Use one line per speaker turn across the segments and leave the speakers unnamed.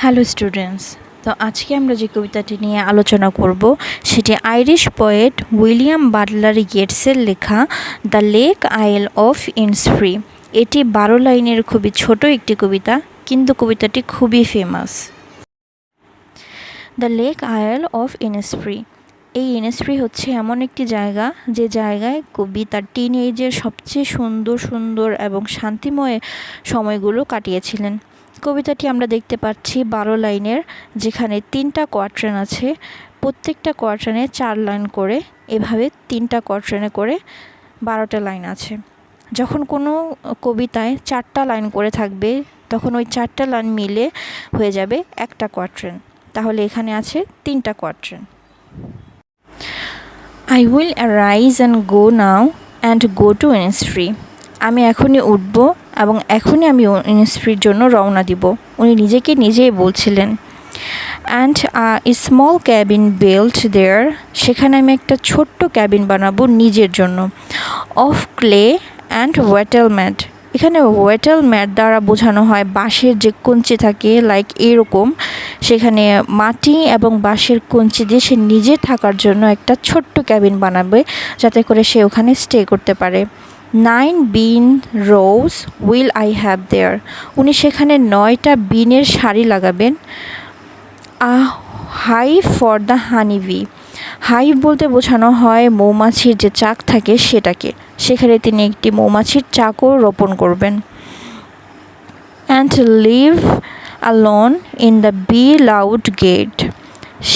Hello students, তো আজকে আমরা যে কবিতাটি নিয়ে আলোচনা করব সেটি আইরিশ পোয়েট উইলিয়াম বাটলার ইয়েটসের লেখা দ্য লেক আইল অফ ইনসফ্রি। এটি 12 লাইনের খুবই ছোট একটি কবিতা, কিন্তু কবিতাটি খুবই ফেমাস। দ্য লেক আইল অফ ইনসফ্রি, এই ইনসফ্রি হচ্ছে এমন একটি জায়গা যে জায়গায় কবি তার টিন এজের সবচেয়ে সুন্দর এবং শান্তিময় সময়গুলো কাটিয়েছিলেন। কবিতাটি আমরা দেখতে পাচ্ছি 12 লাইনের, যেখানে 3টা কোয়াট্রেন আছে। প্রত্যেকটা কোয়াট্রেনে 4 লাইন করে, এভাবে 3টা কোয়াট্রেনে করে 12টা লাইন আছে। যখন কোনো কবিতায় 4টা লাইন করে থাকবে, তখন ওই 4টা লাইন মিলে হয়ে যাবে একটা কোয়াট্রেন। তাহলে এখানে আছে 3টা quatrain. I will arise and go now and go to Innisfree. আমি এখনই উঠব এবং এখনই আমি ইনসফ্রির জন্য রওনা দিব। উনি নিজেই বলছিলেন। And a small cabin built there, সেখানে আমি একটা ছোট্ট ক্যাবিন বানাবো নিজের জন্য। Of clay and wattle made, এখানে ওয়েটেল ম্যাট দ্বারা বোঝানো হয় বাঁশের যে কঞ্চি থাকে, লাইক এরকম। সেখানে মাটি এবং বাঁশের কঞ্চি দিয়ে সে নিজে থাকার জন্য একটা ছোট্ট ক্যাবিন বানাবে, যাতে করে সে ওখানে স্টে করতে পারে। 9 bean rows will I have there, উনি সেখানে 9টা বিনের সারি লাগাবেন। hive for the honeybee, hive বলতে বোঝানো হয় মৌমাছির যে চাক থাকে সেটাকে, সেখানে তিনি একটি মৌমাছির চাকও রোপণ করবেন। And leave alone in the bee loud gate,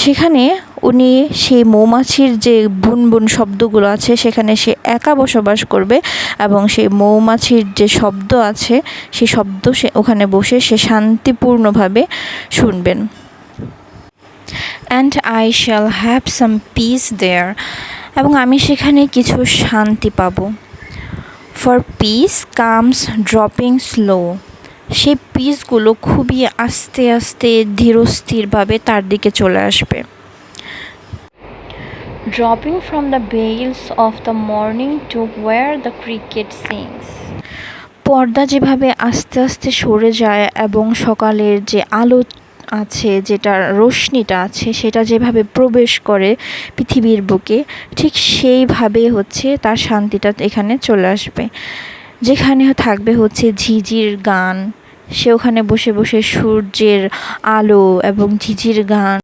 সেখানে উনি সেই মৌমাছির যে বুনবুন শব্দগুলো আছে সেখানে সে একা বসবাস করবে এবং সেই মৌমাছির যে শব্দ আছে সেই শব্দ সে ওখানে বসে সে শান্তিপূর্ণভাবে শুনবেন। And I shall have some peace there, এবং আমি সেখানে কিছু শান্তি পাব। For peace comes dropping slow, সেই পিসগুলো খুবই আস্তে আস্তে ধীরস্থিরভাবে তার দিকে চলে আসবে। Dropping from the bells of the morning to where the cricket sings, পর্দা যেভাবে আস্তে আস্তে সরে যায় এবং সকালের যে আলো আছে, যেটা রশ্মিটা আছে, সেটা যেভাবে প্রবেশ করে পৃথিবীর বুকে, ঠিক সেইভাবে হচ্ছে তার শান্তিটা এখানে চলে আসবে। যেখানে থাকবে হচ্ছে ঝিঝির গান, সে ওখানে বসে বসে সূর্যের আলো এবং ঝিঝির গান।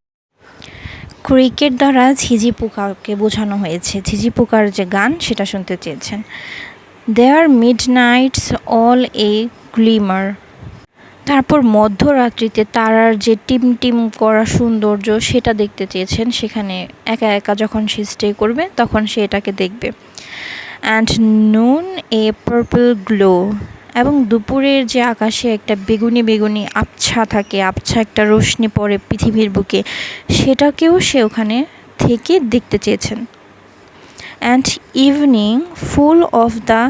ক্রিকেট দ্বারা ঝিঝি পোকাকে বোঝানো হয়েছে, ঝিঝি পোকার যে গান সেটা শুনতে চেয়েছেন। দেয়ার মিডনাইটস অল এ গ্লিমার, তারপর মধ্যরাত্রিতে তারার যে টিম করা সৌন্দর্য সেটা দেখতে চেয়েছেন। সেখানে একা একা যখন সে স্টে করবে তখন সে এটাকে দেখবে। অ্যান্ড নুন এ পার্পল গ্লো, এবং দুপুরের যে আকাশে একটা বেগুনি আবছা থাকে, আবছা একটা রশ্মি পড়ে পৃথিবীর বুকে, সেটাকেও সে ওখানে থেকে দেখতে চেয়েছেন। And evening full of the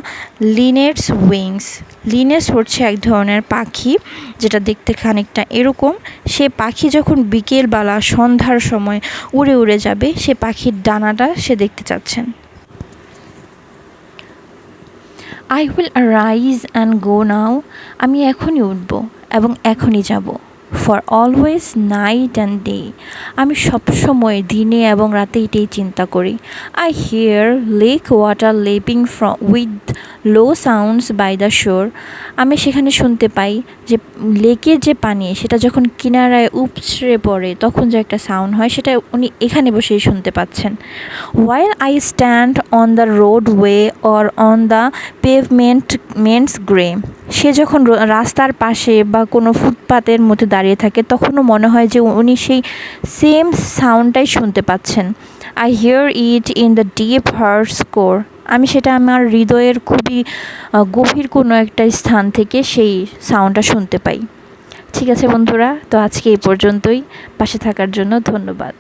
linnets wings, linnets হচ্ছে এক ধরনের পাখি যেটা দেখতে খানিকটা এরকম। সে পাখি যখন বিকেলবেলা সন্ধ্যার সময় উড়ে যাবে, সে পাখির ডানাটা সে দেখতে চাচ্ছেন। I will rise and go now, আমি এখনই উঠব এবং এখনই যাব। For always night and day, আমি সবসময় দিনে এবং রাতে এটাই চিন্তা করি। I hear lake water lapping with low sounds by the shore, আমি সেখানে শুনতে পাই যে লেকের যে পানি সেটা যখন কিনারায় উপচে পড়ে তখন যে একটা সাউন্ড হয়, সেটা উনি এখানে বসেই শুনতে পাচ্ছেন। While I stand on the roadway or on the pavements grey, সে যখন রাস্তার পাশে বা কোনো ফুটপাতের মধ্যে দাঁড়িয়ে থাকে তখনও মনে হয় যে উনি সেই সেম সাউন্ডটাই শুনতে পাচ্ছেন। I hear it in the deep heart's core, আমি সেটা আমার হৃদয়ের খুবই গভীর কোনো একটা স্থান থেকে সেই সাউন্ডটা শুনতে পাই। ঠিক আছে বন্ধুরা, তো আজকে এই পর্যন্তই। পাশে থাকার জন্য ধন্যবাদ।